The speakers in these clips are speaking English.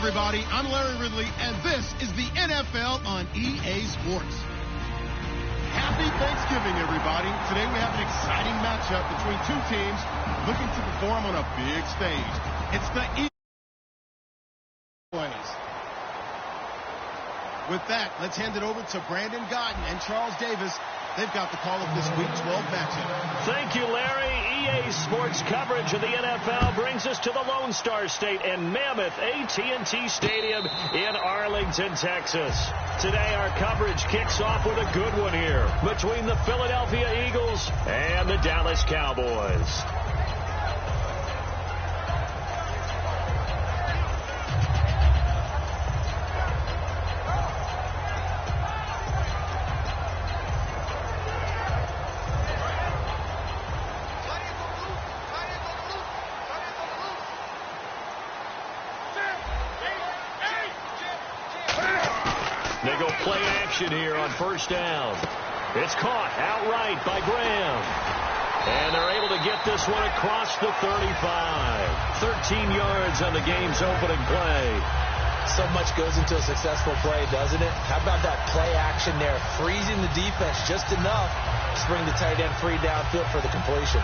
everybody. I'm Larry Ridley, and this is the NFL on EA Sports. Happy Thanksgiving, everybody. Today we have an exciting matchup between two teams looking to perform on a big stage. It's the cowboys. With that, let's hand it over to Brandon Godden and Charles Davis. They've got the call of this Week 12 matchup. Thank you, Larry. EA Sports coverage of the NFL brings us to the Lone Star State and Mammoth AT&T Stadium in Arlington, Texas. Today, our coverage kicks off with a good one here between the Philadelphia Eagles and the Dallas Cowboys. They go play action here on first down. It's caught outright by Graham. And they're able to get this one across the 35. 13 yards on the game's opening play. So much goes into a successful play, doesn't it? How about that play action there? Freezing the defense just enough to bring the tight end free downfield for the completion.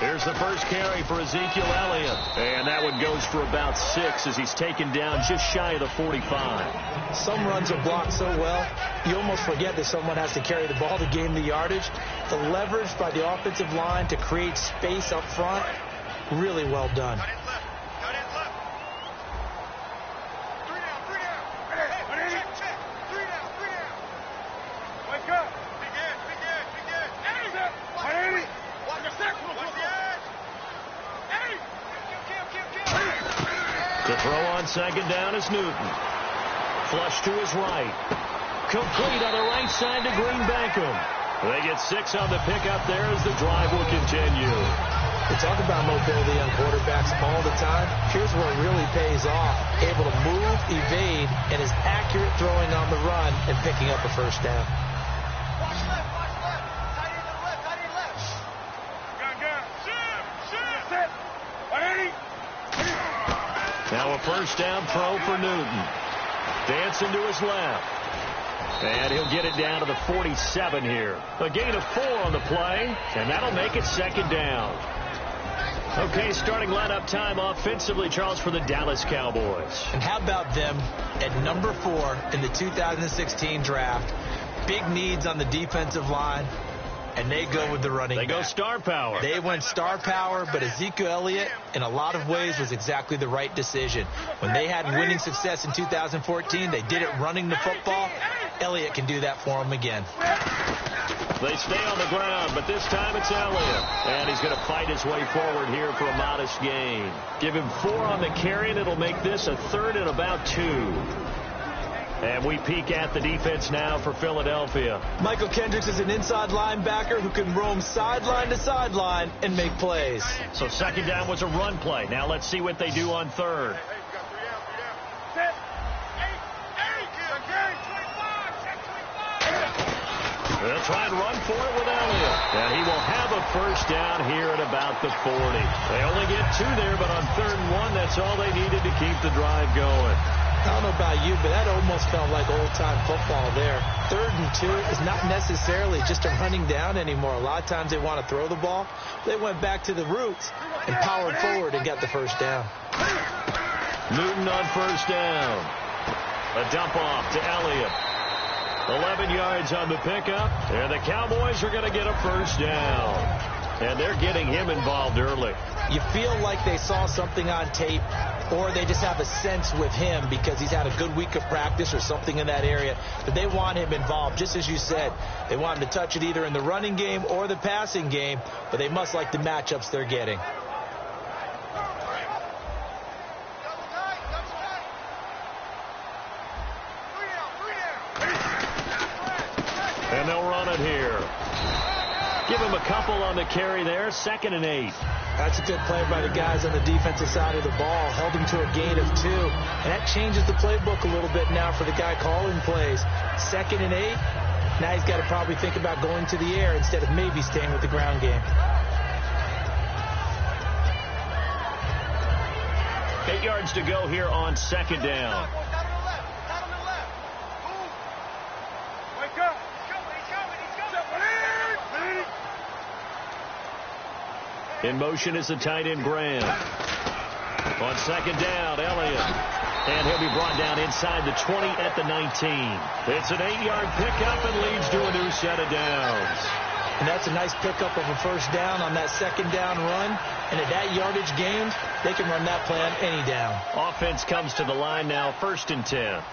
Here's the first carry for Ezekiel Elliott. And that one goes for about 6 as he's taken down just shy of the 45. Some runs are blocked so well, you almost forget that someone has to carry the ball to gain the yardage. The leverage by the offensive line to create space up front, really well done. The throw on second down is Newton. Flush to his right. Complete on the right side to Green Bankham. They get 6 on the pickup there as the drive will continue. We talk about mobility on quarterbacks all the time. Here's where it really pays off. Able to move, evade, and is accurate throwing on the run and picking up a first down. Now a first down throw for Newton. Dancing to his left. And he'll get it down to the 47 here. A gain of 4 on the play, and that'll make it second down. Okay, starting lineup time offensively, Charles, for the Dallas Cowboys. And how about them at number 4 in the 2016 draft? Big needs on the defensive line. And they go with the running back. They go star power. They went star power, but Ezekiel Elliott, in a lot of ways, was exactly the right decision. When they had winning success in 2014, they did it running the football. Elliott can do that for them again. They stay on the ground, but this time it's Elliott. And he's going to fight his way forward here for a modest gain. Give him 4 on the carry, and it'll make this a 3rd and about 2. And we peek at the defense now for Philadelphia. Michael Kendricks is an inside linebacker who can roam sideline to sideline and make plays. So second down was a run play. Now let's see what they do on third. They'll try and run for it with Elliott. And he will have a first down here at about the 40. They only get 2 there, but on 3rd and 1, that's all they needed to keep the drive going. I don't know about you, but that almost felt like old-time football there. 3rd and 2 is not necessarily just a running down anymore. A lot of times they want to throw the ball. They went back to the roots and powered forward and got the first down. Newton on first down. A dump off to Elliott. 11 yards on the pickup, and the Cowboys are going to get a first down. And they're getting him involved early. You feel like they saw something on tape, or they just have a sense with him because he's had a good week of practice or something in that area that they want him involved. Just as you said, they want him to touch it either in the running game or the passing game, but they must like the matchups they're getting. And they'll run it here. Give him a couple on the carry there. 2nd and 8. That's a good play by the guys on the defensive side of the ball. Held him to a gain of 2. And that changes the playbook a little bit now for the guy calling plays. 2nd and 8. Now he's got to probably think about going to the air instead of maybe staying with the ground game. 8 yards to go here on 2nd down. In motion is the tight end Graham. On 2nd down, Elliott. And he'll be brought down inside the 20 at the 19. It's an 8-yard pickup and leads to a new set of downs. And that's a nice pickup of a 1st down on that 2nd down run. And at that yardage gained, they can run that play on any down. Offense comes to the line now, 1st and 10.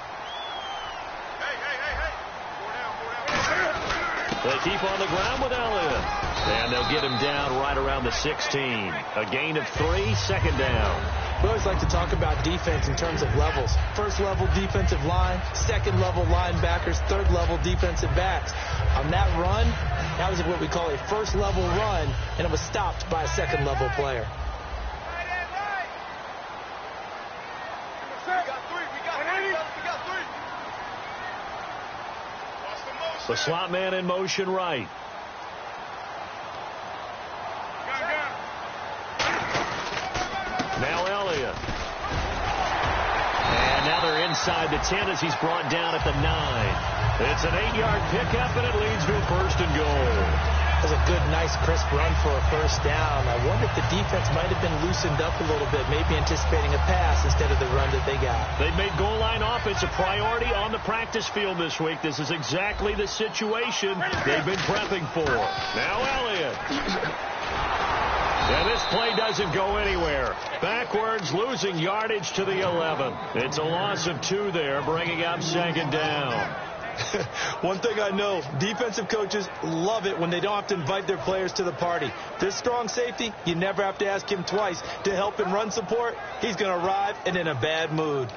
They keep on the ground with Elliott. And they'll get him down right around the 16. A gain of 3, 2nd down. We always like to talk about defense in terms of levels. 1st level defensive line, 2nd level linebackers, 3rd level defensive backs. On that run, that was what we call a 1st level run, and it was stopped by a 2nd level player. The slot man in motion right. Now Elliott. And now they're inside the 10 as he's brought down at the 9. It's an 8-yard pickup, and it leads to a 1st and goal. That was a good, nice, crisp run for a 1st down. I wonder if the defense might have been loosened up a little bit, maybe anticipating a pass instead of the run that they got. They've made goal line offense a priority on the practice field this week. This is exactly the situation they've been prepping for. Now Elliott. And this play doesn't go anywhere. Backwards, losing yardage to the 11. It's a loss of 2 there, bringing up 2nd down. One thing I know, defensive coaches love it when they don't have to invite their players to the party. This strong safety, you never have to ask him twice to help in run support. He's going to arrive and in a bad mood.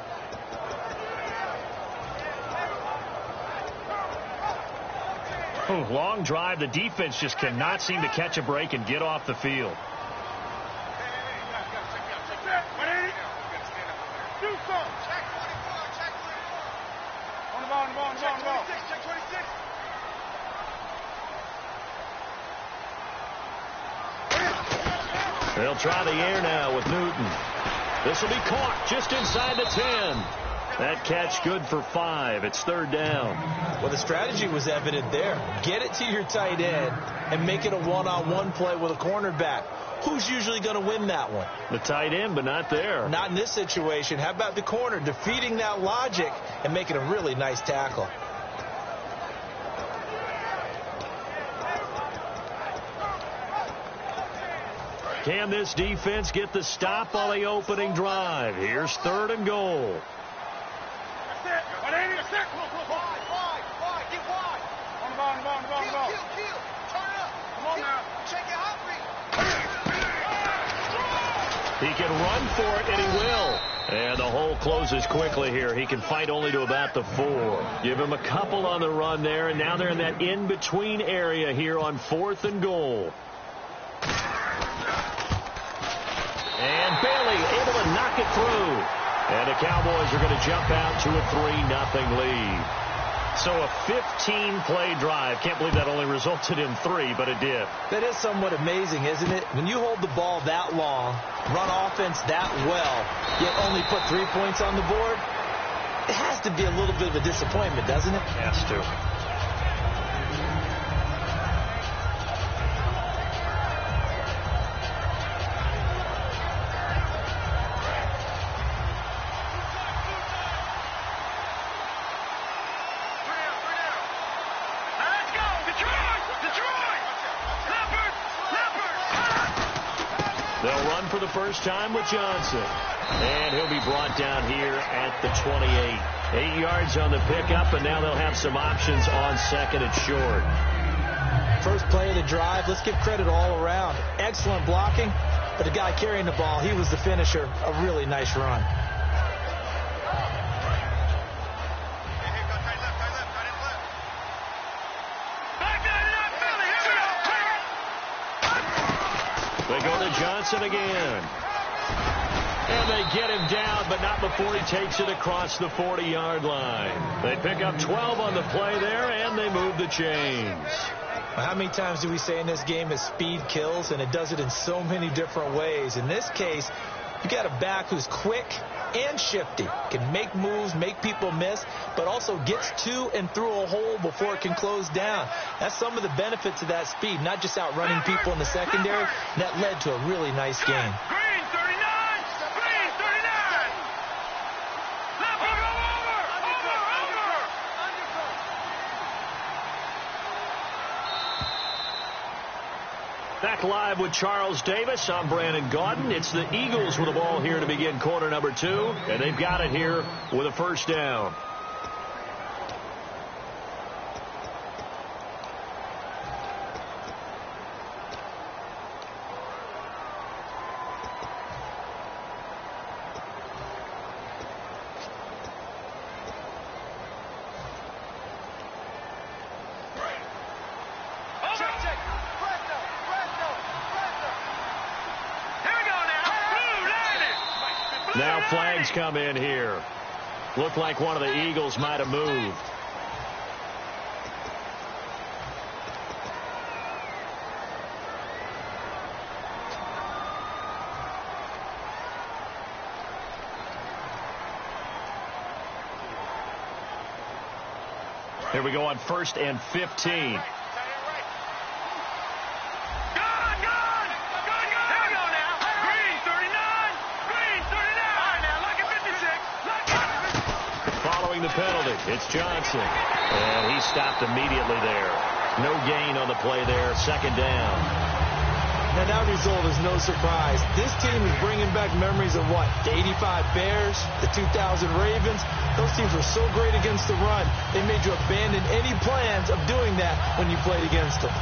Long drive. The defense just cannot seem to catch a break and get off the field. They'll try the air now with Newton. This will be caught just inside the 10. That catch good for 5. It's 3rd down. Well, the strategy was evident there. Get it to your tight end and make it a one-on-one play with a cornerback. Who's usually going to win that one? The tight end, but not there. Not in this situation. How about the corner defeating that logic and making a really nice tackle? Can this defense get the stop on the opening drive? Here's 3rd and goal. He can run for it, and he will. And the hole closes quickly here. He can fight only to about the 4. Give him a couple on the run there, and now they're in that in-between area here on 4th and goal. And Bailey able to knock it through. And the Cowboys are going to jump out to a 3-0 lead. So a 15-play drive. Can't believe that only resulted in 3, but it did. That is somewhat amazing, isn't it? When you hold the ball that long, run offense that well, yet only put 3 points on the board, it has to be a little bit of a disappointment, doesn't it? Has to. They'll run for the first time with Johnson. And he'll be brought down here at the 28. 8 yards on the pickup, and now they'll have some options on 2nd and short. First play of the drive. Let's give credit all around. Excellent blocking, but the guy carrying the ball, he was the finisher. A really nice run. They go to Johnson. Johnson again. And they get him down, but not before he takes it across the 40-yard line. They pick up 12 on the play there, and they move the chains. How many times do we say in this game is speed kills, and it does it in so many different ways. In this case, you got a back who's quick and shifty, can make moves, make people miss, but also gets to and through a hole before it can close down. That's some of the benefits of that speed, not just outrunning people in the secondary. And that led to a really nice game. Back live with Charles Davis. I'm Brandon Gaudin. It's the Eagles with the ball here to begin quarter number 2, and they've got it here with a first down. Now flags come in here. Looked like one of the Eagles might have moved. Here we go on 1st and 15. The penalty. It's Johnson. And he stopped immediately there. No gain on the play there. Second down. And that result is no surprise. This team is bringing back memories of what? The 85 Bears, the 2000 Ravens. Those teams were so great against the run. They made you abandon any plans of doing that when you played against them.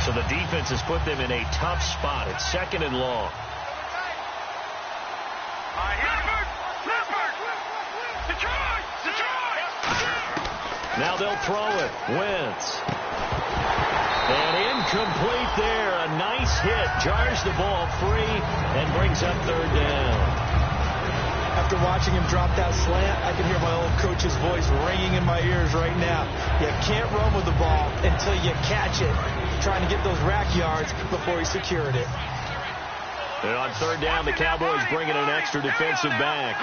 So the defense has put them in a tough spot. It's 2nd and long. Now they'll throw it. Wentz. And incomplete there. A nice hit. Jars the ball free and brings up 3rd down. After watching him drop that slant, I can hear my old coach's voice ringing in my ears right now. You can't run with the ball until you catch it. Trying to get those rack yards before he secured it. And on 3rd down, the Cowboys bring in an extra defensive back.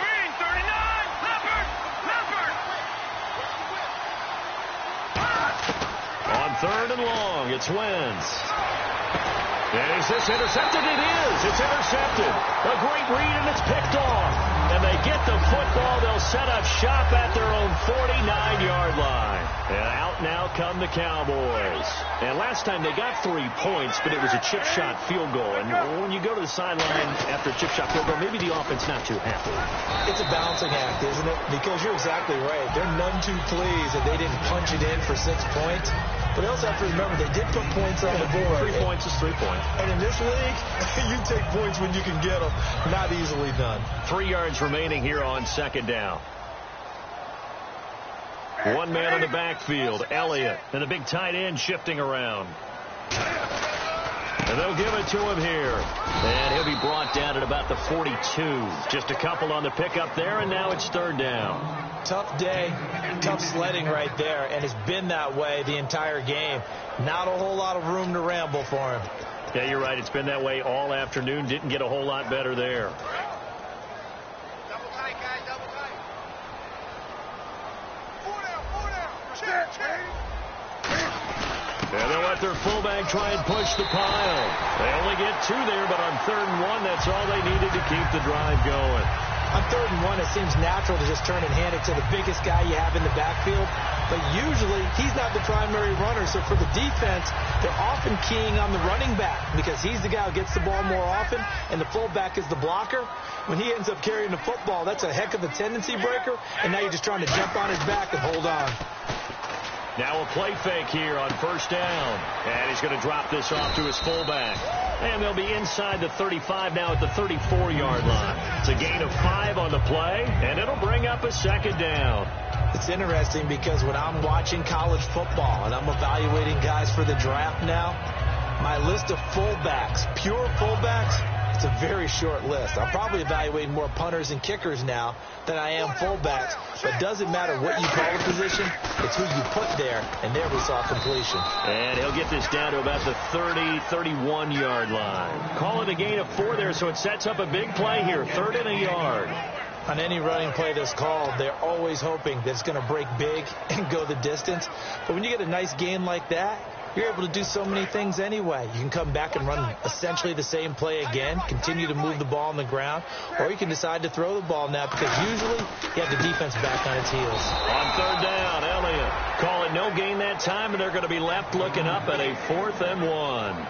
On 3rd and long, it's Wentz. And is this intercepted? It is. It's intercepted. A great read, and it's picked off. And they get the football. They'll set up shop at their own 49-yard line. And out now come the Cowboys. And last time they got 3 points, but it was a chip shot field goal. And when you go to the sideline after a chip shot field goal, maybe the offense not too happy. It's a balancing act, isn't it? Because you're exactly right. They're none too pleased that they didn't punch it in for 6 points. But they also have to remember they did put points on the board. 3 points is 3 points. And in this league, you take points when you can get them. Not easily done. 3 yards remaining here on 2nd down. One man in the backfield, Elliott, and the big tight end shifting around. And they'll give it to him here. And he'll be brought down at about the 42. Just a couple on the pickup there, and now it's 3rd down. Tough day, tough sledding right there, and it's been that way the entire game. Not a whole lot of room to ramble for him. Yeah, you're right. It's been that way all afternoon. Didn't get a whole lot better there. Double tight, guys, double tight. 4 down, 4 down. Check. And they'll let their fullback try and push the pile. They only get 2 there, but on 3rd and 1, that's all they needed to keep the drive going. On 3rd and 1, it seems natural to just turn and hand it to the biggest guy you have in the backfield. But usually, he's not the primary runner. So for the defense, they're often keying on the running back because he's the guy who gets the ball more often, and the fullback is the blocker. When he ends up carrying the football, that's a heck of a tendency breaker, and now you're just trying to jump on his back and hold on. Now a play fake here on first down. And he's going to drop this off to his fullback. And they'll be inside the 35 now at the 34-yard line. It's a gain of 5 on the play, and it'll bring up a second down. It's interesting because when I'm watching college football and I'm evaluating guys for the draft now, my list of fullbacks, pure fullbacks, it's a very short list. I'm probably evaluating more punters and kickers now than I am fullbacks. But it doesn't matter what you call a position, it's who you put there, and there we saw completion. And he'll get this down to about the 30, 31-yard line. Call it a gain of 4 there, so it sets up a big play here, 3rd and a yard. On any running play that's called, they're always hoping that it's going to break big and go the distance. But when you get a nice gain like that, you're able to do so many things anyway. You can come back and run essentially the same play again, continue to move the ball on the ground, or you can decide to throw the ball now because usually you have the defense back on its heels. On 3rd down, Elliott. Call it no gain that time, and they're going to be left looking up at a 4th and 1.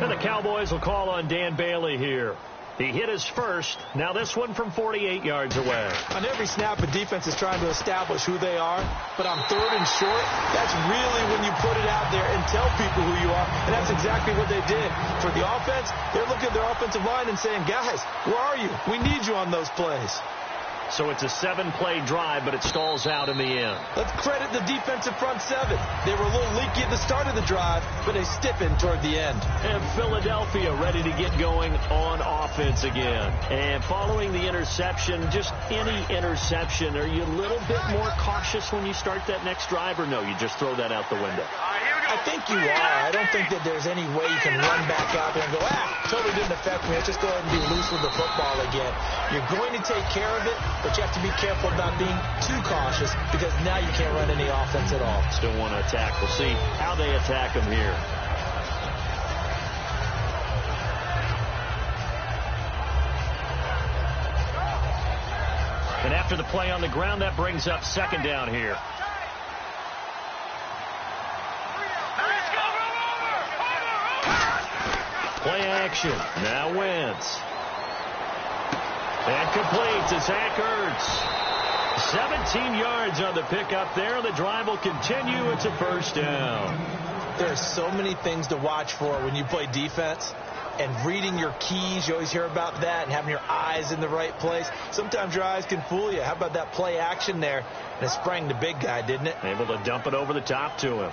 And the Cowboys will call on Dan Bailey here. He hit his first. Now this one from 48 yards away. On every snap, a defense is trying to establish who they are. But on 3rd and short, that's really when you put it out there and tell people who you are. And that's exactly what they did. For the offense, they're looking at their offensive line and saying, guys, where are you? We need you on those plays. So it's a 7-play drive, but it stalls out in the end. Let's credit the defensive front 7. They were a little leaky at the start of the drive, but they stiffened toward the end. And Philadelphia ready to get going on offense again. And following the interception, just any interception, are you a little bit more cautious when you start that next drive, or no, you just throw that out the window? I think you are. I don't think that there's any way you can run back out there and go, totally didn't affect me. Let's just go ahead and be loose with the football again. You're going to take care of it, but you have to be careful about being too cautious because now you can't run any offense at all. Still want to attack. We'll see how they attack them here. And after the play on the ground, that brings up 2nd down here. Play action. Now Wentz. And complete to Zach Ertz. 17 yards on the pickup there. The drive will continue. It's a 1st down. There are so many things to watch for when you play defense. And reading your keys, you always hear about that, and having your eyes in the right place. Sometimes your eyes can fool you. How about that play action there? And it sprang the big guy, didn't it? Able to dump it over the top to him.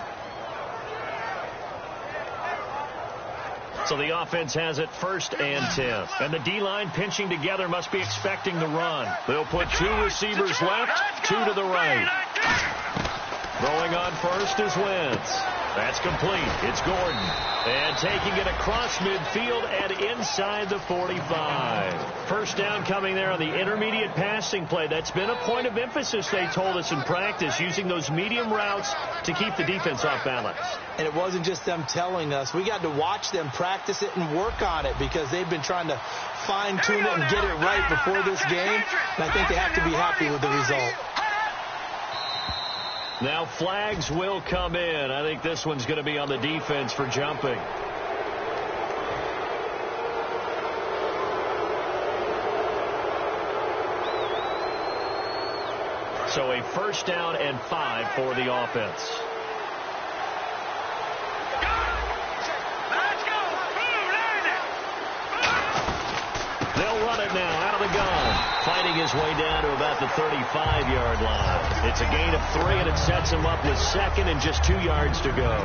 So the offense has it 1st and 10. And the D-line pinching together must be expecting the run. They'll put 2 receivers left, 2 to the right. Throwing on first is Wentz. That's complete. It's Gordon. And taking it across midfield and inside the 45. 1st down coming there on the intermediate passing play. That's been a point of emphasis, they told us in practice, using those medium routes to keep the defense off balance. And it wasn't just them telling us. We got to watch them practice it and work on it because they've been trying to fine-tune it and get it right before this game. And I think they have to be happy with the result. Now flags will come in. I think this one's going to be on the defense for jumping. So a 1st down and 5 for the offense. They'll run it now out of the gun. Fighting his way down to about the 35-yard line. It's a gain of 3, and it sets him up with 2nd and just 2 yards to go.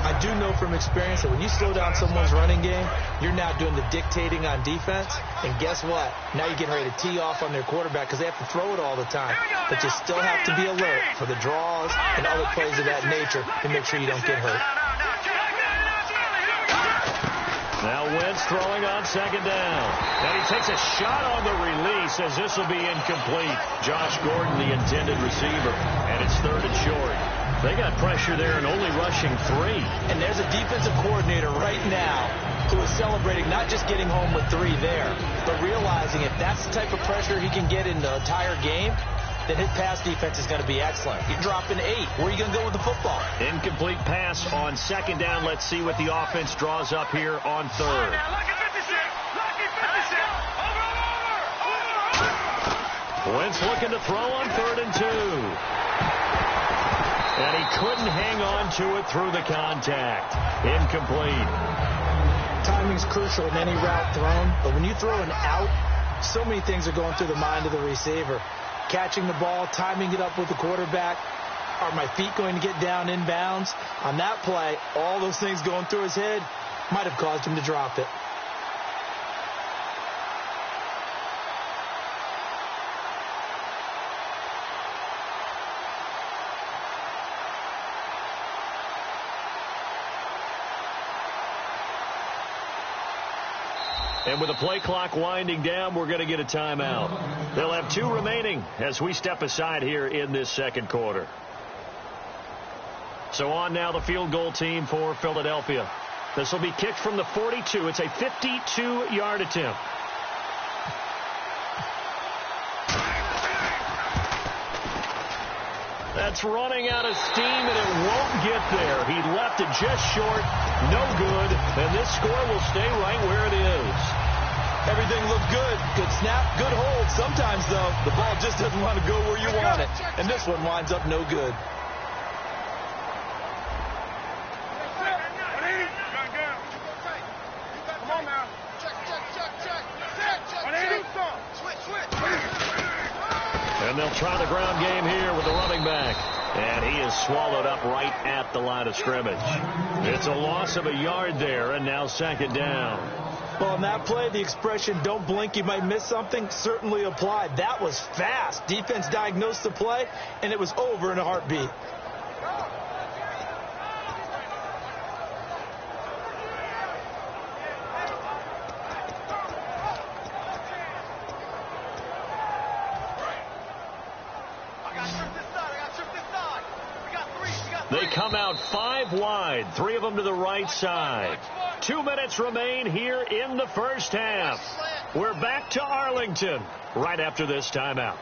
I do know from experience that when you slow down someone's running game, you're now doing the dictating on defense. And guess what? Now you're getting ready to tee off on their quarterback because they have to throw it all the time. But you still have to be alert for the draws and other plays of that nature to make sure you don't get hurt. Now Wentz throwing on 2nd down. And he takes a shot on the release as this will be incomplete. Josh Gordon, the intended receiver. And it's 3rd and short. They got pressure there and only rushing 3. And there's a defensive coordinator right now who is celebrating not just getting home with 3 there, but realizing if that's the type of pressure he can get in the entire game, then his pass defense is going to be excellent. You're dropping 8. Where are you going to go with the football? Incomplete pass on 2nd down. Let's see what the offense draws up here on 3rd. Wentz looking to throw on 3rd and 2. And couldn't hang on to it through the contact. Incomplete. Timing's crucial in any route thrown, but when you throw an out, so many things are going through the mind of the receiver. Catching the ball, timing it up with the quarterback. Are my feet going to get down inbounds? On that play, all those things going through his head might have caused him to drop it. And with the play clock winding down, we're going to get a timeout. They'll have 2 remaining as we step aside here in this second quarter. So on now the field goal team for Philadelphia. This will be kicked from the 42. It's a 52-yard attempt. That's running out of steam, and it won't get there. He left it just short. No good. And this score will stay right where it is. Everything looked good. Good snap, good hold. Sometimes, though, the ball just doesn't want to go where you want it. And this one winds up no good. And they'll try the ground game here with the running back. And he is swallowed up right at the line of scrimmage. It's a loss of a yard there, and now second down. Well, in that play, the expression, don't blink, you might miss something, certainly applied. That was fast. Defense diagnosed the play, and it was over in a heartbeat. They come out 5 wide, 3 of them to the right side. 2 minutes remain here in the first half. We're back to Arlington right after this timeout.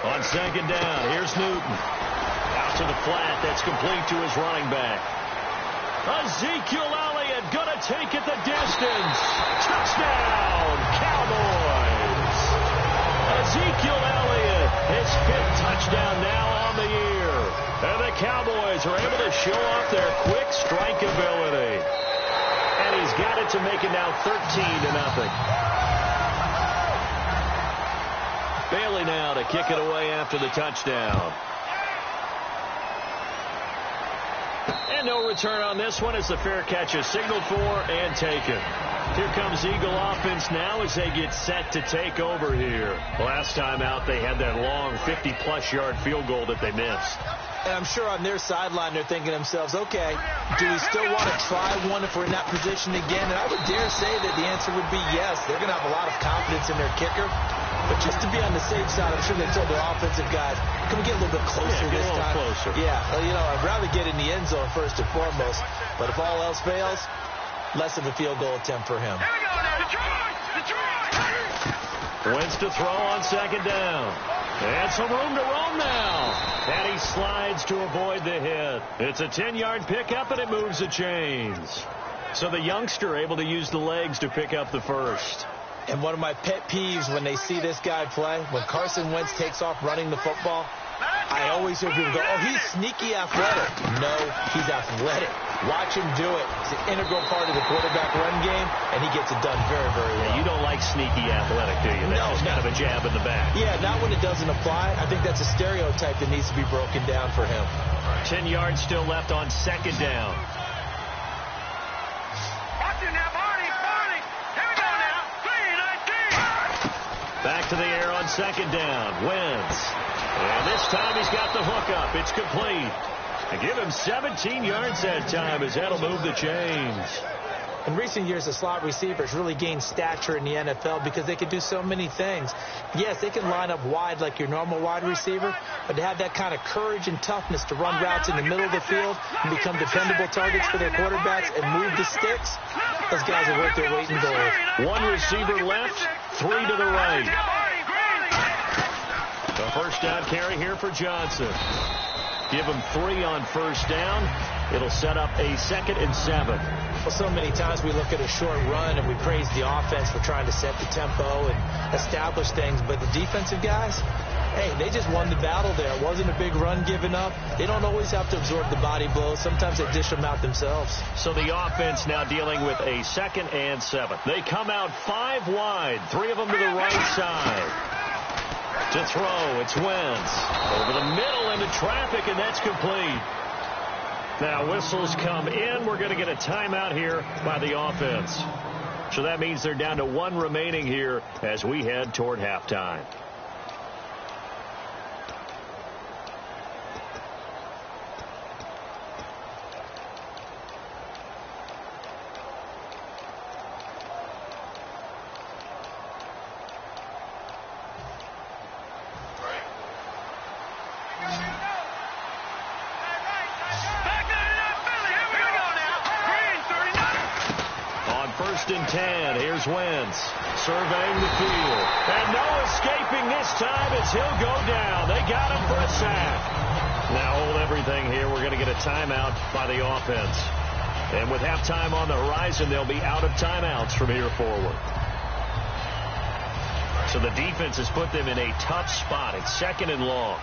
On second down, here's Newton. Out to the flat, that's complete to his running back. Ezekiel Elliott gonna take it the distance. Touchdown, Cowboys. Ezekiel Elliott, his 5th touchdown now on the year. And the Cowboys are able to show off their quick strike ability. And he's got it to make it now 13-0. Bailey now to kick it away after the touchdown. And no return on this one as the fair catch is signaled for and taken. Here comes Eagle offense now as they get set to take over here. Last time out, they had that long 50-plus yard field goal that they missed. And I'm sure on their sideline they're thinking to themselves, okay, do we still want to try one if we're in that position again? And I would dare say that the answer would be yes. They're going to have a lot of confidence in their kicker. But just to be on the safe side, I'm sure they told their offensive guys, can we get a little bit closer this time? Closer. Yeah, well, you know, I'd rather get in the end zone first and foremost. But if all else fails, less of a field goal attempt for him. Here we go now. Detroit! Wins to throw on second down. And some room to roam now. And he slides to avoid the hit. It's a 10-yard pickup, and it moves the chains. So the youngster able to use the legs to pick up the first. And one of my pet peeves when they see this guy play, when Carson Wentz takes off running the football, I always hear people go, oh, he's sneaky athletic. No, he's athletic. Watch him do it. It's an integral part of the quarterback run game, and he gets it done very, very well. You don't like sneaky athletic, do you? That's just kind of a jab in the back. Yeah, not when it doesn't apply. I think that's a stereotype that needs to be broken down for him. 10 yards still left on second down. Watch it now, Barney. Here we go now. 3-19. Back to the air on second down. Wentz. And this time he's got the hook up. It's complete. And give him 17 yards that time as that'll move the chains. In recent years, the slot receivers really gained stature in the NFL because they can do so many things. Yes, they can line up wide like your normal wide receiver, but to have that kind of courage and toughness to run routes in the middle of the field and become dependable targets for their quarterbacks and move the sticks, those guys are worth their weight in gold. One receiver left, 3 to the right. The first down carry here for Johnson. Give them 3 on first down. It'll set up a 2nd and 7. Well, so many times we look at a short run and we praise the offense for trying to set the tempo and establish things. But the defensive guys, hey, they just won the battle there. It wasn't a big run given up. They don't always have to absorb the body blows. Sometimes they dish them out themselves. So the offense now dealing with a 2nd and 7. They come out 5 wide, 3 of them to the right side. To throw, it's Wentz. Over the middle into traffic, and that's complete. Now whistles come in. We're going to get a timeout here by the offense. So that means they're down to 1 remaining here as we head toward halftime. And 10. Here's Wentz surveying the field. And no escaping this time as he'll go down. They got him for a sack. Now hold everything here. We're going to get a timeout by the offense. And with halftime on the horizon, they'll be out of timeouts from here forward. So the defense has put them in a tough spot. It's 2nd and long.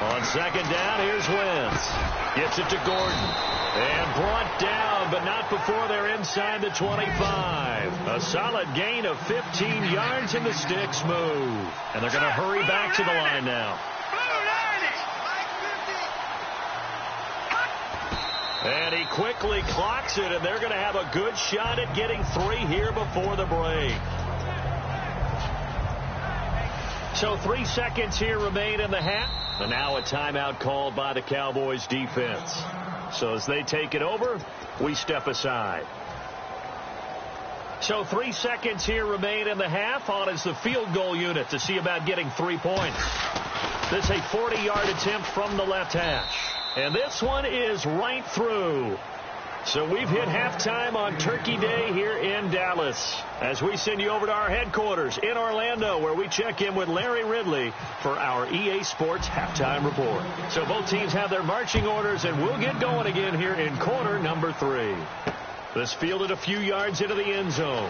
On 2nd down, here's Wentz. Gets it to Gordon. And brought down, but not before they're inside the 25. A solid gain of 15 yards, and the sticks move. And they're going to hurry back to the line now. And he quickly clocks it, and they're going to have a good shot at getting 3 here before the break. So 3 seconds here remain in the half. And now a timeout called by the Cowboys defense. So as they take it over, we step aside. So 3 seconds here remain in the half. On is the field goal unit to see about getting 3 points. This is a 40-yard attempt from the left hash. And this one is right through. So we've hit halftime on Turkey Day here in Dallas as we send you over to our headquarters in Orlando, where we check in with Larry Ridley for our EA Sports Halftime Report. So both teams have their marching orders, and we'll get going again here in quarter number 3. This fielded a few yards into the end zone.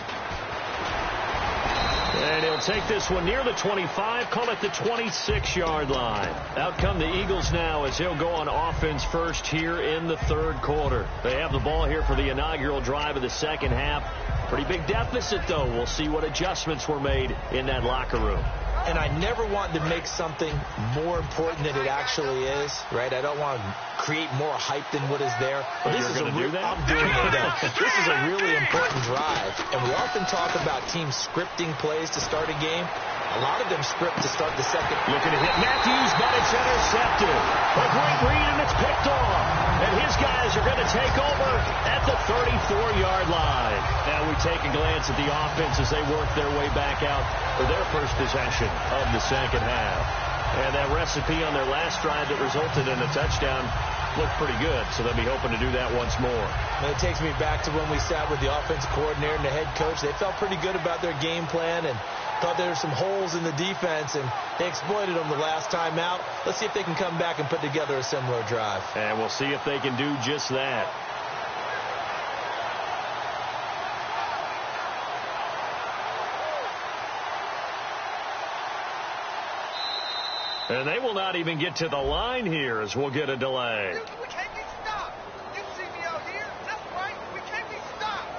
And he'll take this one near the 25, call it the 26-yard line. Out come the Eagles now as he'll go on offense first here in the 3rd quarter. They have the ball here for the inaugural drive of the 2nd half. Pretty big deficit, though. We'll see what adjustments were made in that locker room. And I never want to make something more important than it actually is, right? I don't want to create more hype than what is there. But this is going to do that? I'm doing it now. This is a really important drive. And we often talk about teams scripting plays to start a game. A lot of them script to start the second. Looking to hit Matthews, but it's intercepted. A great read, and it's picked off. And his guys are going to take over at the 34-yard line. Now we take a glance at the offense as they work their way back out for their first possession of the 2nd half. And that recipe on their last drive that resulted in a touchdown looked pretty good, so they'll be hoping to do that once more. And it takes me back to when we sat with the offensive coordinator and the head coach. They felt pretty good about their game plan and thought there were some holes in the defense, and they exploited them the last time out. Let's see if they can come back and put together a similar drive. And we'll see if they can do just that. And they will not even get to the line here as we'll get a delay. We can't be stopped. You see me out here? That's right. We can't be stopped.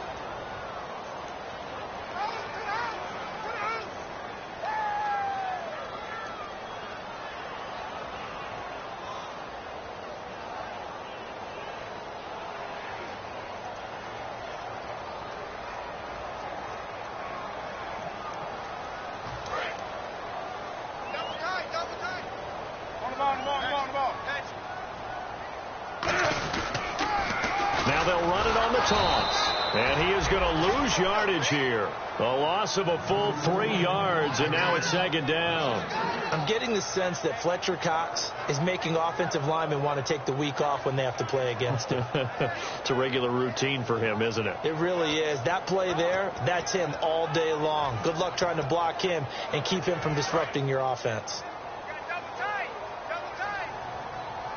Now they'll run it on the toss. And he is going to lose yardage here. A loss of a full 3 yards, and now it's second down. I'm getting the sense that Fletcher Cox is making offensive linemen want to take the week off when they have to play against him. It's a regular routine for him, isn't it? It really is. That play there, that's him all day long. Good luck trying to block him and keep him from disrupting your offense.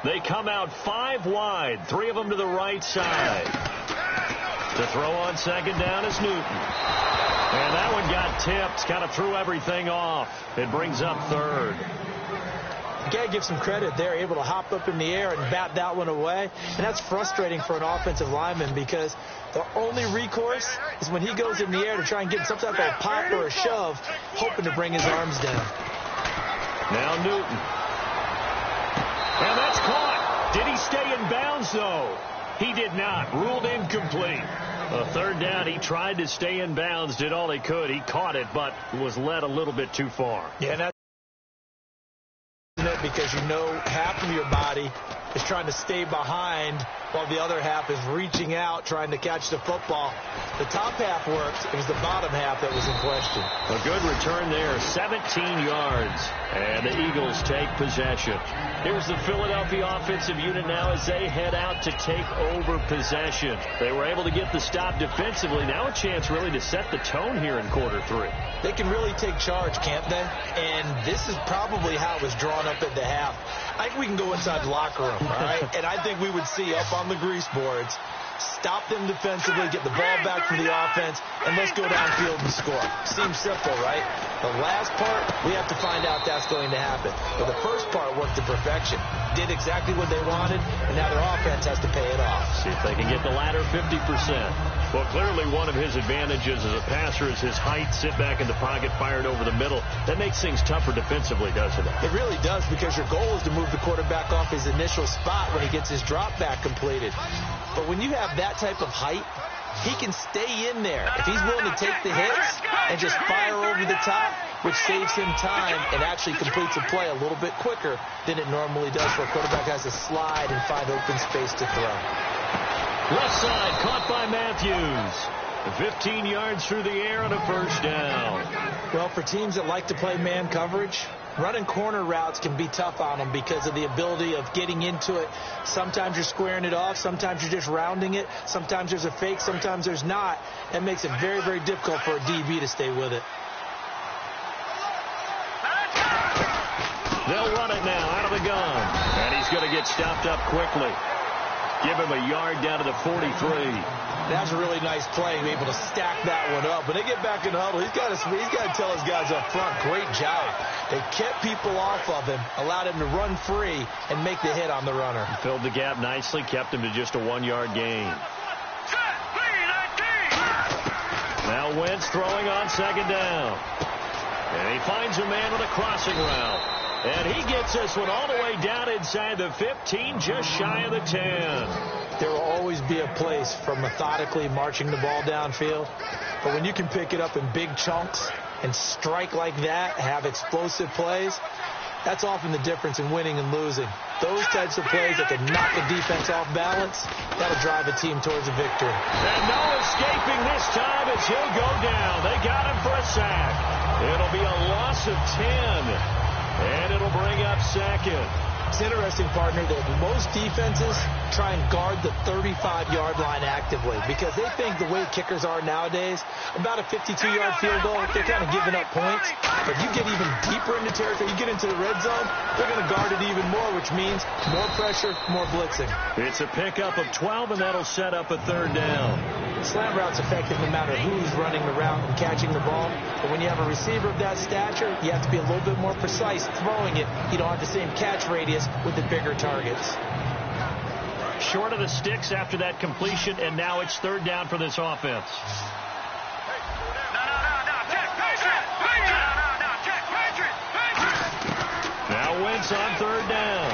They come out 5 wide, 3 of them to the right side. To throw on second down is Newton. And that one got tipped, kind of threw everything off. It brings up third. You got to give some credit there, able to hop up in the air and bat that one away. And that's frustrating for an offensive lineman because the only recourse is when he goes in the air to try and get some type of a pop or a shove, hoping to bring his arms down. Now Newton. And that's caught. Did he stay in bounds, though? He did not. Ruled incomplete. A third down, he tried to stay in bounds, did all he could. He caught it, but was led a little bit too far. Yeah, that's it because you know half of your body is trying to stay behind while the other half is reaching out, trying to catch the football. The top half worked. It was the bottom half that was in question. A good return there, 17 yards. And the Eagles take possession. Here's the Philadelphia offensive unit now as they head out to take over possession. They were able to get the stop defensively. Now a chance really to set the tone here in quarter 3. They can really take charge, can't they? And this is probably how it was drawn up at the half. I think we can go inside the locker room, all right? And I think we would see up on the grease boards, stop them defensively, get the ball back for the offense, and let's go downfield and score. Seems simple, right? The last part, we have to find out that's going to happen. But the first part worked to perfection. Did exactly what they wanted, and now their offense has to pay it off. See if they can get the latter 50%. Well, clearly one of his advantages as a passer is his height, sit back in the pocket, fired over the middle. That makes things tougher defensively, doesn't it? It really does, because your goal is to move the quarterback off his initial spot when he gets his drop back completed. But when you have that type of height, he can stay in there. If he's willing to take the hits and just fire over the top, which saves him time and actually completes a play a little bit quicker than it normally does, where a quarterback has to slide and find open space to throw. Left side, caught by Matthews. 15 yards through the air on a first down. Well, for teams that like to play man coverage, running corner routes can be tough on them because of the ability of getting into it. Sometimes you're squaring it off. Sometimes you're just rounding it. Sometimes there's a fake. Sometimes there's not. That makes it very, very difficult for a DB to stay with it. They'll run it now out of the gun. And he's going to get stopped up quickly. Give him a yard down to the 43. That's a really nice play, able to stack that one up. When they get back in the huddle, he's got to tell his guys up front, great job. They kept people off of him, allowed him to run free and make the hit on the runner. Filled the gap nicely, kept him to just a 1-yard gain. Now Wentz throwing on second down. And he finds a man with a crossing route. And he gets this one all the way down inside the 15, just shy of the 10. There will always be a place for methodically marching the ball downfield. But when you can pick it up in big chunks and strike like that, have explosive plays, that's often the difference in winning and losing. Those types of plays that can knock a defense off balance, that'll drive a team towards a victory. And no escaping this time as he'll go down. They got him for a sack. It'll be a loss of 10. And it'll bring up second. It's interesting, partner, that most defenses try and guard the 35-yard line actively because they think the way kickers are nowadays, about a 52-yard field goal, they're kind of giving up points. But you get even deeper into territory, you get into the red zone, they're going to guard it even more, which means more pressure, more blitzing. It's a pickup of 12, and that'll set up a third down. Slant route's effective no matter who's running the route and catching the ball. But when you have a receiver of that stature, you have to be a little bit more precise throwing it. You don't have the same catch radius with the bigger targets. Short of the sticks after that completion, and now it's third down for this offense. Now Wentz on third down.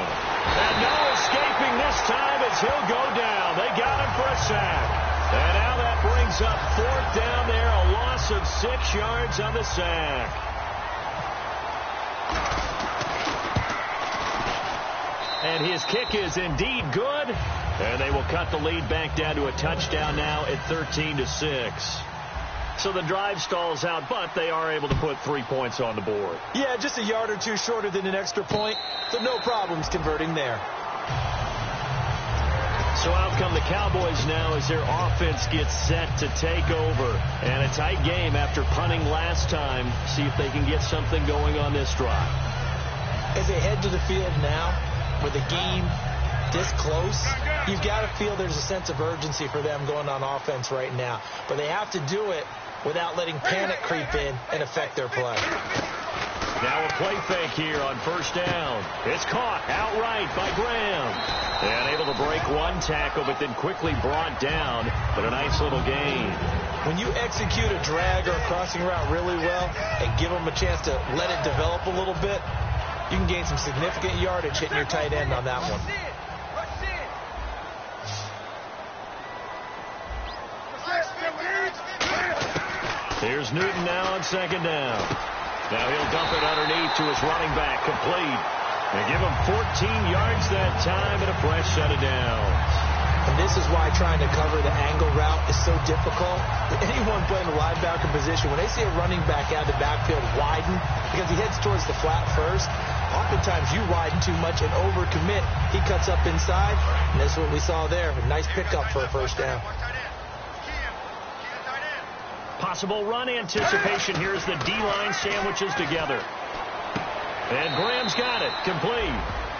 And no escaping this time as he'll go down. They got him for a sack. And now that brings up fourth down there, a loss of 6 yards on the sack. And his kick is indeed good. And they will cut the lead back down to a touchdown now at 13-6. So the drive stalls out, but they are able to put 3 points on the board. Yeah, just a yard or two shorter than an extra point, so no problems converting there. So out come the Cowboys now as their offense gets set to take over. And a tight game after punting last time. See if they can get something going on this drive. As they head to the field now, with the game this close, you've got to feel there's a sense of urgency for them going on offense right now. But they have to do it without letting panic creep in and affect their play. Now a play fake here on first down. It's caught outright by Graham. And able to break one tackle, but then quickly brought down. But a nice little gain. When you execute a drag or a crossing route really well and give them a chance to let it develop a little bit, you can gain some significant yardage hitting your tight end on that one. Here's Newton now on second down. Now he'll dump it underneath to his running back, complete. They give him 14 yards that time and a fresh set of downs. And this is why trying to cover the angle route is so difficult. Anyone playing the linebacker position, when they see a running back out of the backfield widen, because he heads towards the flat first, oftentimes you widen too much and overcommit. He cuts up inside, and that's what we saw there. A nice pickup for a first down. Possible run anticipation here as the D-line sandwiches together. And Graham's got it. Complete.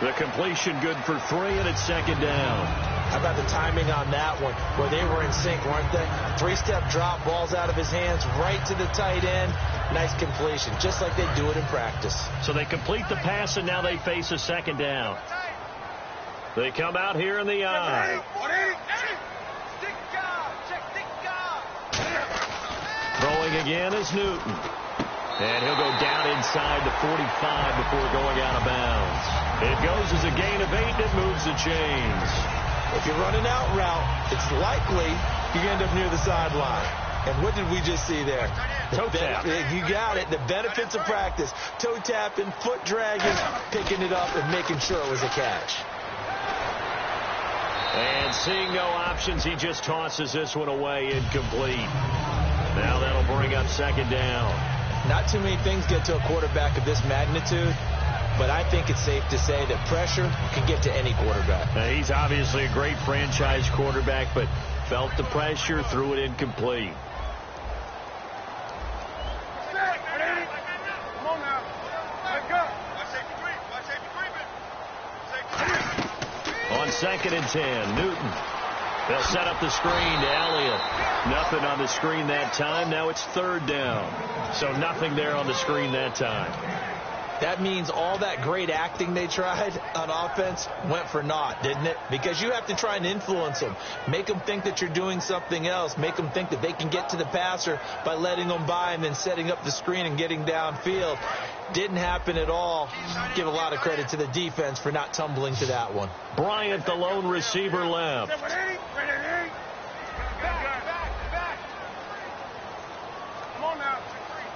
The completion good for 3, and it's second down. How about the timing on that one, where they were in sync, weren't they? 3-step drop, balls out of his hands, right to the tight end. Nice completion, just like they do it in practice. So they complete the pass, and now they face a second down. They come out here in the eye. Throwing again is Newton. And he'll go down inside the 45 before going out of bounds. It goes as a gain of 8 that moves the chains. If you're running out route, it's likely you end up near the sideline. And what did we just see there? Toe tap. You got it. The benefits of practice. Toe tapping, foot dragging, picking it up, and making sure it was a catch. And seeing no options, he just tosses this one away, incomplete. Now that'll bring up second down. Not too many things get to a quarterback of this magnitude, but I think it's safe to say that pressure can get to any quarterback. Now, he's obviously a great franchise quarterback, but felt the pressure, threw it incomplete. On 2nd and 10, Newton. They'll set up the screen to Elliott. Nothing on the screen that time. Now it's 3rd down. So nothing there on the screen that time. That means all that great acting they tried on offense went for naught, didn't it? Because you have to try and influence them. Make them think that you're doing something else. Make them think that they can get to the passer by letting them by and then setting up the screen and getting downfield. Didn't happen at all. Give a lot of credit to the defense for not tumbling to that one. Bryant, the lone receiver, left. Come on now.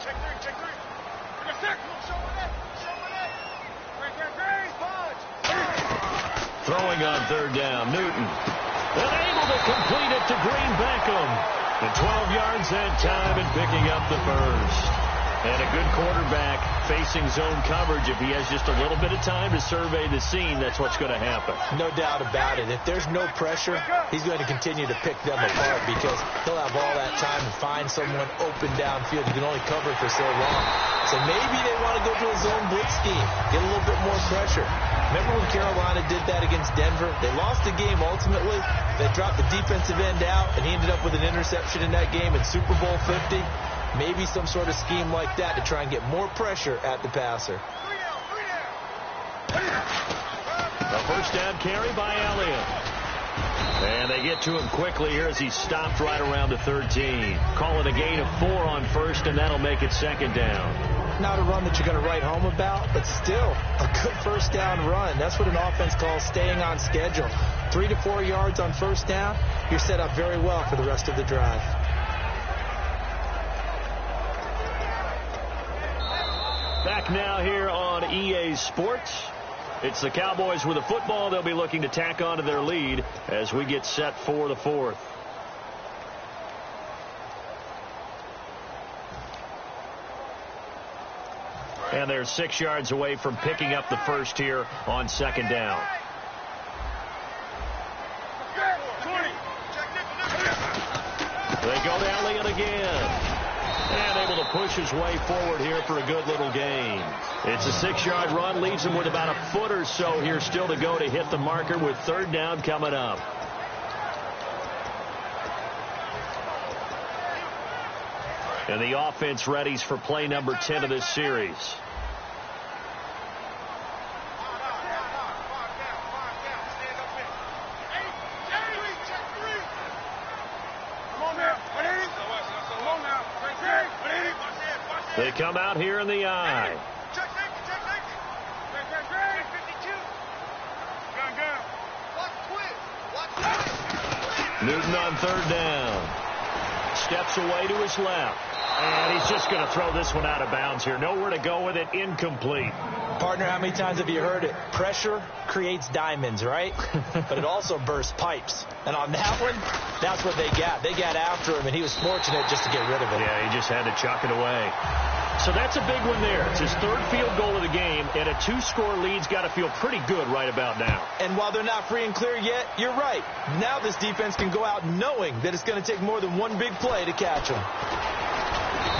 Check three. Throwing on 3rd down, Newton. Unable to complete it to Green Beckham. And 12 yards that time and picking up the first. And a good quarterback facing zone coverage. If he has just a little bit of time to survey the scene, that's what's going to happen. No doubt about it. If there's no pressure, he's going to continue to pick them apart because he'll have all that time to find someone open downfield. You can only cover for so long. So maybe they want to go to a zone blitz scheme, get a little bit more pressure. Remember when Carolina did that against Denver? They lost the game ultimately. They dropped the defensive end out, and he ended up with an interception in that game in Super Bowl 50. Maybe some sort of scheme like that to try and get more pressure at the passer. A first down carry by Elliott. And they get to him quickly here as he stopped right around the 13. Call it a gain of 4 on 1st, and that'll make it 2nd down. Not a run that you're going to write home about, but still a good first down run. That's what an offense calls staying on schedule. 3 to 4 yards on first down, you're set up very well for the rest of the drive. Back now here on EA Sports. It's the Cowboys with a football. They'll be looking to tack on to their lead as we get set for the 4th. And they're 6 yards away from picking up the first here on second down. They go to Elliott again. And able to push his way forward here for a good little gain. It's a 6-yard run. Leaves him with about a foot or so here still to go to hit the marker with third down coming up. And the offense readies for play number 10 of this series. They come out here in the eye. Newton on third down. Steps away to his left. And he's just going to throw this one out of bounds here. Nowhere to go with it. Incomplete. Partner, how many times have you heard it? Pressure creates diamonds, right? But it also bursts pipes. And on that one, that's what they got. They got after him, and he was fortunate just to get rid of it. Yeah, he just had to chuck it away. So that's a big one there. It's his third field goal of the game, and a 2-score lead's got to feel pretty good right about now. And while they're not free and clear yet, you're right. Now this defense can go out knowing that it's going to take more than one big play to catch him.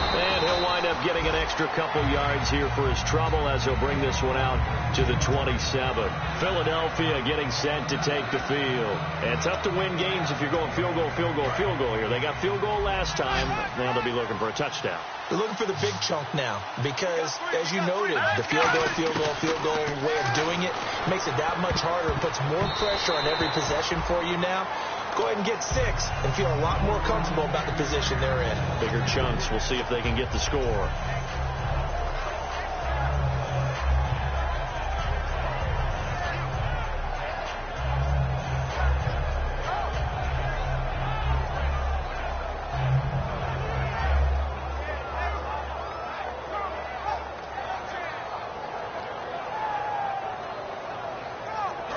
And he'll wind up getting an extra couple yards here for his trouble as he'll bring this one out to the 27. Philadelphia getting set to take the field. And tough to win games if you're going field goal here. They got field goal last time. Now they'll be looking for a touchdown. They're looking for the big chunk now because, as you noted, the field goal way of doing it makes it that much harder and puts more pressure on every possession for you now. Go ahead and get 6 and feel a lot more comfortable about the position they're in. Bigger chunks. We'll see if they can get the score.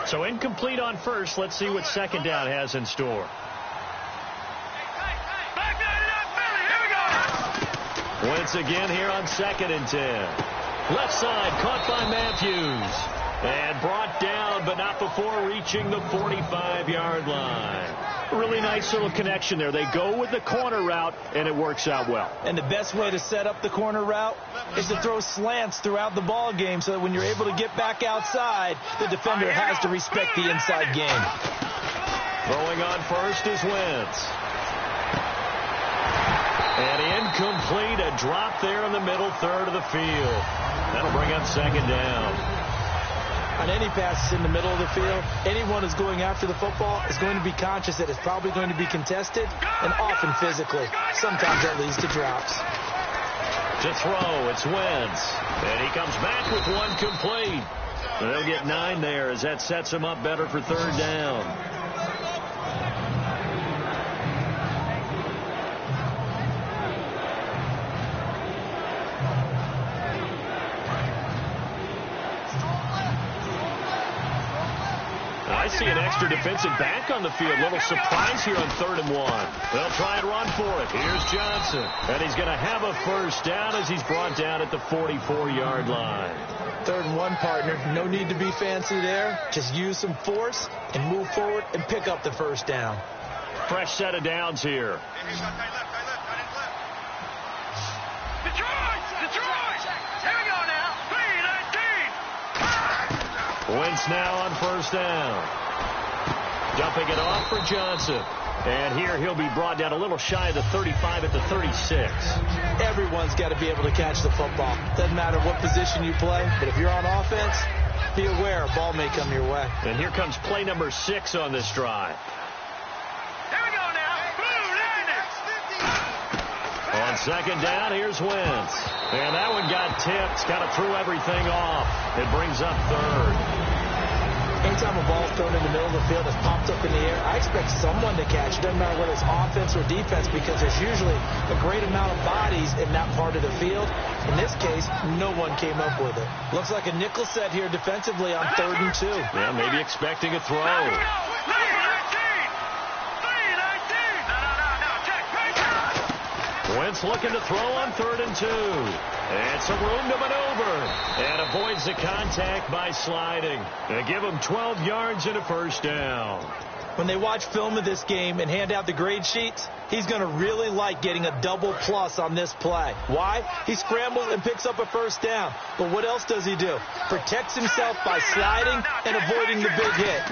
So incomplete on first. Let's see what second down has in store. Once again here on 2nd and 10. Left side caught by Matthews. And brought down, but not before reaching the 45-yard line. Really nice little connection there. They go with the corner route, and it works out well. And the best way to set up the corner route is to throw slants throughout the ball game so that when you're able to get back outside, the defender has to respect the inside game. Throwing on first is Wentz. And incomplete, a drop there in the middle third of the field. That'll bring up second down. On any passes in the middle of the field, anyone who's going after the football is going to be conscious that it's probably going to be contested and often physically. Sometimes that leads to drops. To throw, it's Wentz. And he comes back with one complete. They'll get 9 there as that sets him up better for third down. I see an extra defensive back on the field. Little surprise here on 3rd and 1. They'll try and run for it. Here's Johnson. And he's going to have a first down as he's brought down at the 44-yard line. 3rd and 1, partner. No need to be fancy there. Just use some force and move forward and pick up the first down. Fresh set of downs here. Detroit! Here we go now. 3-19. Wentz now on first down. Dumping it off for Johnson. And here he'll be brought down a little shy of the 35 at the 36. Everyone's got to be able to catch the football. Doesn't matter what position you play, but if you're on offense, be aware a ball may come your way. And here comes play number 6 on this drive. Here we go now. On second down, here's Wentz. And that one got tipped. Kind of threw everything off. It brings up third. Anytime a ball is thrown in the middle of the field that's popped up in the air, I expect someone to catch. It doesn't matter whether it's offense or defense because there's usually a great amount of bodies in that part of the field. In this case, no one came up with it. Looks like a nickel set here defensively on 3rd and 2. Yeah, maybe expecting a throw. Wentz looking to throw on 3rd and 2. And some room to maneuver. And avoids the contact by sliding. They give him 12 yards and a first down. When they watch film of this game and hand out the grade sheets, he's going to really like getting a double plus on this play. Why? He scrambles and picks up a first down. But what else does he do? Protects himself by sliding and avoiding the big hit.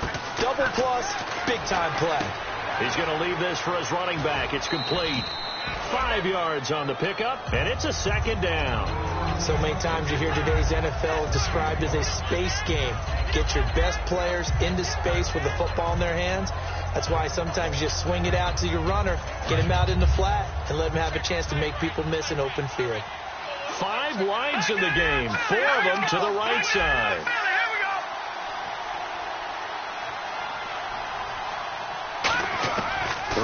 Double plus, big-time play. He's going to leave this for his running back. It's complete. 5 yards on the pickup, and it's a 2nd down. So many times you hear today's NFL described as a space game. Get your best players into space with the football in their hands. That's why sometimes you swing it out to your runner, get him out in the flat, and let him have a chance to make people miss an open field. 5 wides in the game, 4 of them to the right side.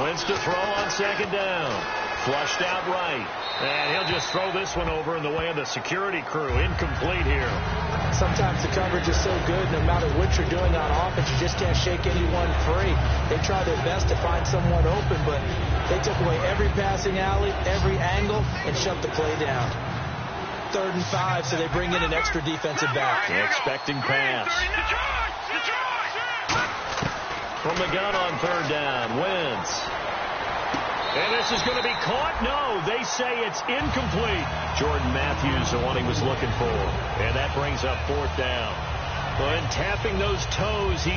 Wentz to throw on 2nd down. Flushed out right. And he'll just throw this one over in the way of the security crew. Incomplete here. Sometimes the coverage is so good, no matter what you're doing on offense, you just can't shake anyone free. They try their best to find someone open, but they took away every passing alley, every angle, and shut the play down. 3rd and 5, so they bring in an extra defensive back. Expecting pass. From the gun on 3rd down, Wentz. And this is going to be caught. No, they say it's incomplete. Jordan Matthews, the one he was looking for. And that brings up 4th down. Well, and tapping those toes, he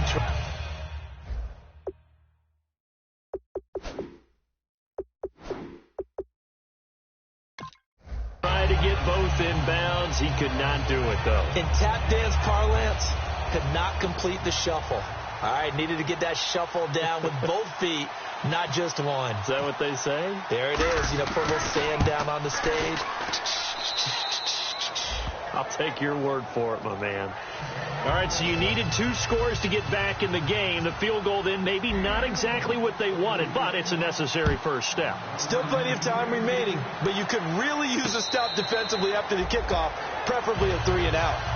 tried to get both in bounds. He could not do it, though. In tap dance parlance, could not complete the shuffle. All right, needed to get that shuffle down with both feet, not just one. Is that what they say? There it is. You know, put a little sand down on the stage. I'll take your word for it, my man. All right, so you needed 2 scores to get back in the game. The field goal then maybe not exactly what they wanted, but it's a necessary first step. Still plenty of time remaining, but you could really use a stop defensively after the kickoff, preferably a 3 and out.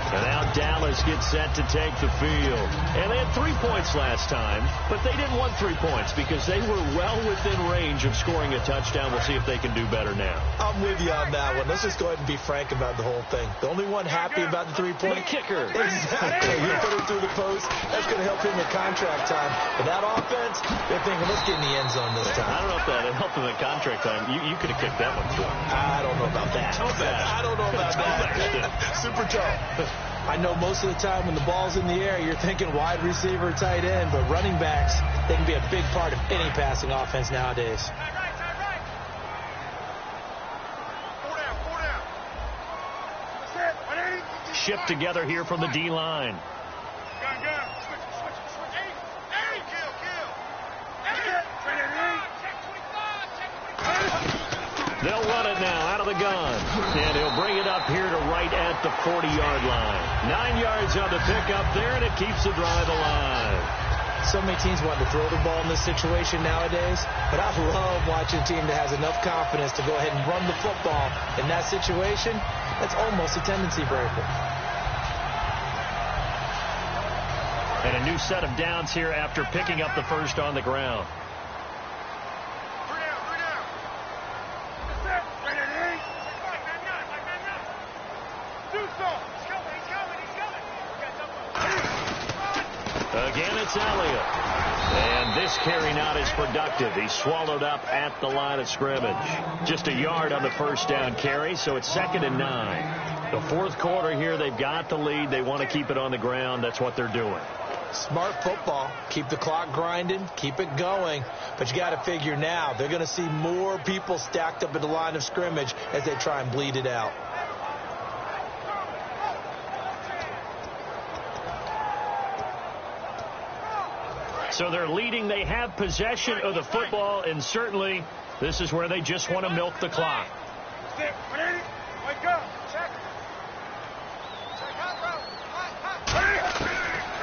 And now Dallas gets set to take the field. And they had 3 points last time, but they didn't want 3 points because they were well within range of scoring a touchdown. We'll see if they can do better now. I'm with you on that one. Let's just go ahead and be frank about the whole thing. The only one happy about the 3-point kicker. Exactly. He'll put it through the post. That's going to help him with contract time. But that offense, they're thinking, let's get in the end zone this time. I don't know if that helped him at contract time. You could have kicked that one through. I don't know about that. I don't know about that. Super tough. I know most of the time when the ball's in the air, you're thinking wide receiver, tight end, but running backs, they can be a big part of any passing offense nowadays. Shipped together here from the D-line. They'll run it now out of the gun. And he'll bring it up here to right at the 40-yard line. 9 yards on the pickup there, and it keeps the drive alive. So many teams want to throw the ball in this situation nowadays, but I love watching a team that has enough confidence to go ahead and run the football in that situation. That's almost a tendency breaker. And a new set of downs here after picking up the first on the ground. Again, it's Elliott. And this carry not as productive. He's swallowed up at the line of scrimmage. Just a yard on the first down carry, so it's 2nd and 9. The 4th quarter here, they've got the lead. They want to keep it on the ground. That's what they're doing. Smart football. Keep the clock grinding. Keep it going. But you got to figure now, they're going to see more people stacked up at the line of scrimmage as they try and bleed it out. So they're leading. They have possession of the football, and certainly this is where they just want to milk the clock.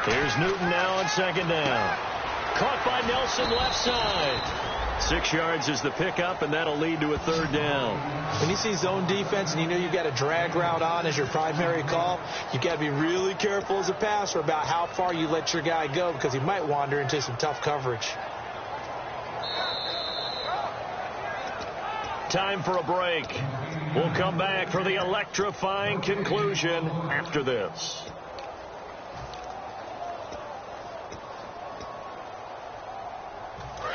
Here's Newton now on 2nd down. Caught by Nelson left side. 6 yards is the pickup, and that'll lead to a 3rd down. When you see zone defense and you know you've got a drag route on as your primary call, you've got to be really careful as a passer about how far you let your guy go because he might wander into some tough coverage. Time for a break. We'll come back for the electrifying conclusion after this.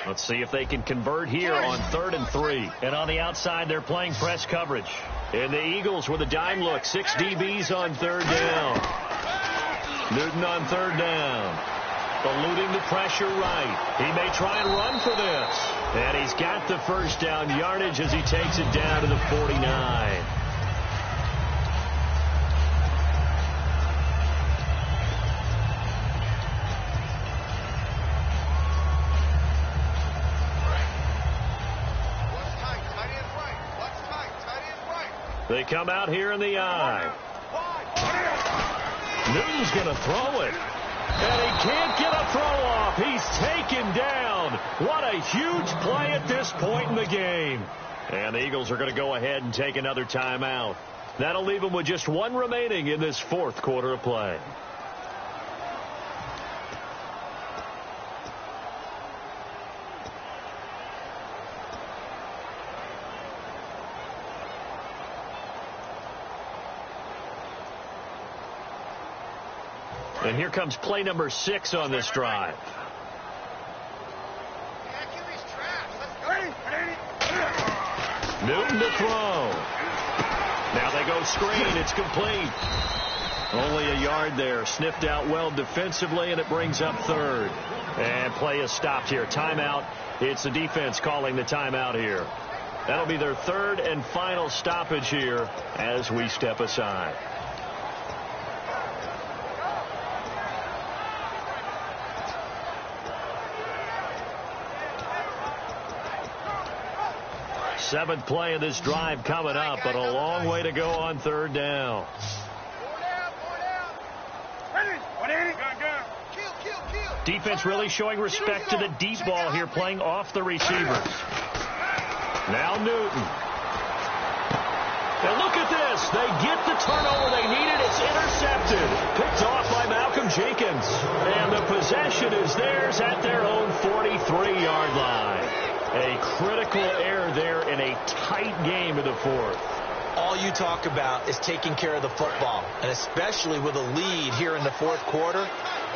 Let's see if they can convert here on 3rd and 3. And on the outside, they're playing press coverage. And the Eagles with a dime look. 6 DBs on 3rd down. Newton on 3rd down. Eluding the pressure right. He may try and run for this. And he's got the first down yardage as he takes it down to the 49. They come out here in the I. Newton's going to throw it. And he can't get a throw off. He's taken down. What a huge play at this point in the game. And the Eagles are going to go ahead and take another timeout. That'll leave them with just one remaining in this 4th quarter of play. And here comes play number 6 on this drive. Newton to throw. Now they go screen. It's complete. Only a yard there. Sniffed out well defensively, and it brings up 3rd. And play is stopped here. Timeout. It's the defense calling the timeout here. That'll be their 3rd and final stoppage here as we step aside. Seventh play of this drive coming up, but a long way to go on 3rd down. Defense really showing respect to the deep ball here, playing off the receivers. Now Newton. And look at this. They get the turnover they needed. It's intercepted. Picked off by Malcolm Jenkins. And the possession is theirs at their own 43-yard line. A critical error there in a tight game in the 4th. All you talk about is taking care of the football, and especially with a lead here in the 4th quarter.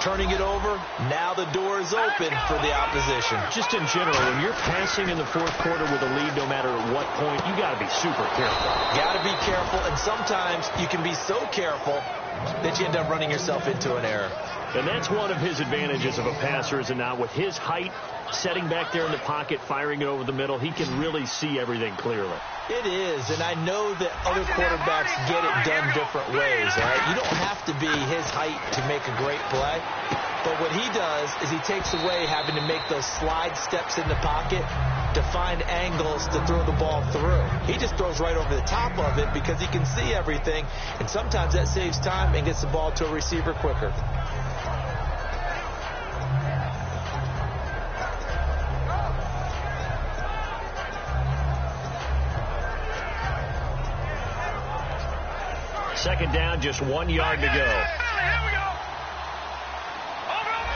Turning it over, now the door is open for the opposition. Just in general, when you're passing in the 4th quarter with a lead, no matter at what point, you got to be super careful. Got to be careful, and sometimes you can be so careful that you end up running yourself into an error. And that's one of his advantages of a passer, is it not? With his height, setting back there in the pocket, firing it over the middle, he can really see everything clearly. It is, and I know that other quarterbacks get it done different ways, all right? You don't have to be his height to make a great play, but what he does is he takes away having to make those slide steps in the pocket to find angles to throw the ball through. He just throws right over the top of it because he can see everything, and sometimes that saves time and gets the ball to a receiver quicker. Second down, just 1 yard to go.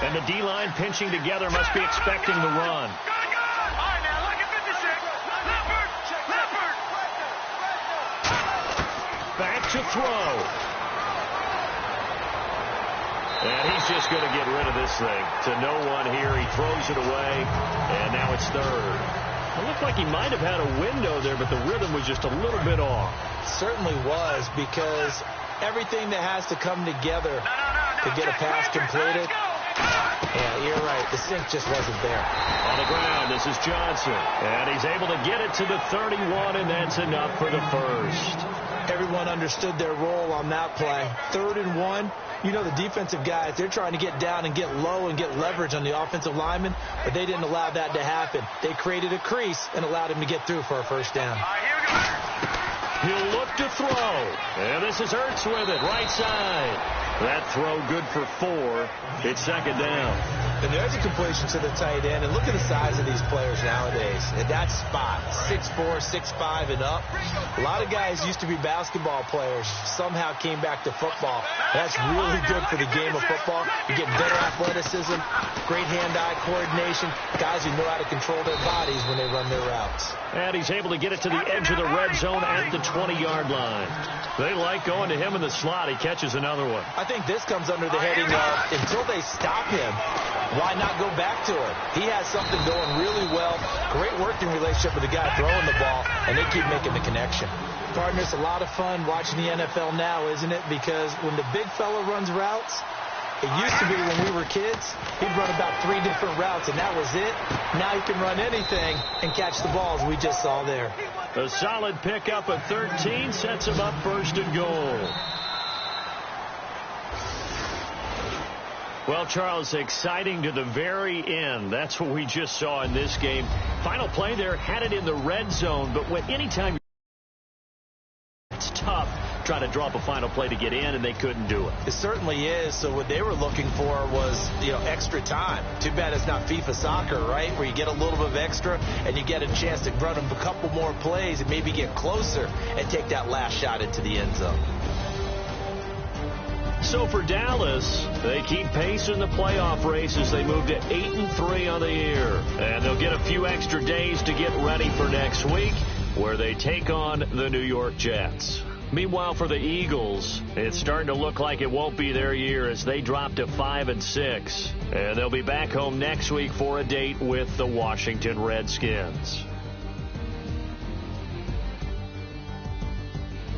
And the D-line pinching together, must be expecting the run. Back to throw. And he's just going to get rid of this thing. To no one here. He throws it away, and now it's 3rd. It looked like he might have had a window there, but the rhythm was just a little bit off. Certainly was, because everything that has to come together to get a pass completed. Yeah, you're right. The sync just wasn't there. On the ground, this is Johnson. And he's able to get it to the 31, and that's enough for the first. Everyone understood their role on that play. 3rd and 1. You know, the defensive guys, they're trying to get down and get low and get leverage on the offensive lineman, but they didn't allow that to happen. They created a crease and allowed him to get through for a first down. He'll look to throw. And this is Ertz with it, right side. That throw good for 4. It's second down. And there's a completion to the tight end. And look at the size of these players nowadays. At that spot, 6'4", 6'5", and up. A lot of guys used to be basketball players, somehow came back to football. That's really good for the game of football. You get better athleticism, great hand-eye coordination, guys who know how to control their bodies when they run their routes. And he's able to get it to the edge of the red zone at the 20-yard line. They like going to him in the slot. He catches another one. I think this comes under the heading of, until they stop him, why not go back to him? He has something going really well. Great working relationship with the guy throwing the ball, and they keep making the connection. Partner, it's a lot of fun watching the NFL now, isn't it? Because when the big fella runs routes, it used to be when we were kids, he'd run about 3 different routes, and that was it. Now he can run anything and catch the balls we just saw there. A solid pickup at 13 sets him up first and goal. Well, Charles, exciting to the very end. That's what we just saw in this game. Final play there, had it in the red zone, but anytime it's tough trying to drop a final play to get in, and they couldn't do it. It certainly is. So what they were looking for was, extra time. Too bad it's not FIFA soccer, right, where you get a little bit of extra and you get a chance to run them a couple more plays and maybe get closer and take that last shot into the end zone. So for Dallas, they keep pace in the playoff race as they move to 8-3 on the year. And they'll get a few extra days to get ready for next week, where they take on the New York Jets. Meanwhile, for the Eagles, it's starting to look like it won't be their year as they drop to 5-6. And they'll be back home next week for a date with the Washington Redskins.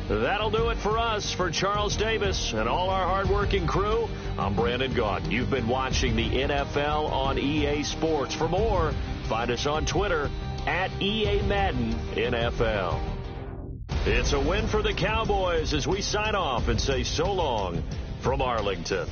That'll do it for us. For Charles Davis and all our hardworking crew, I'm Brandon Gaughan. You've been watching the NFL on EA Sports. For more, find us on Twitter at EA Madden NFL. It's a win for the Cowboys as we sign off and say so long from Arlington.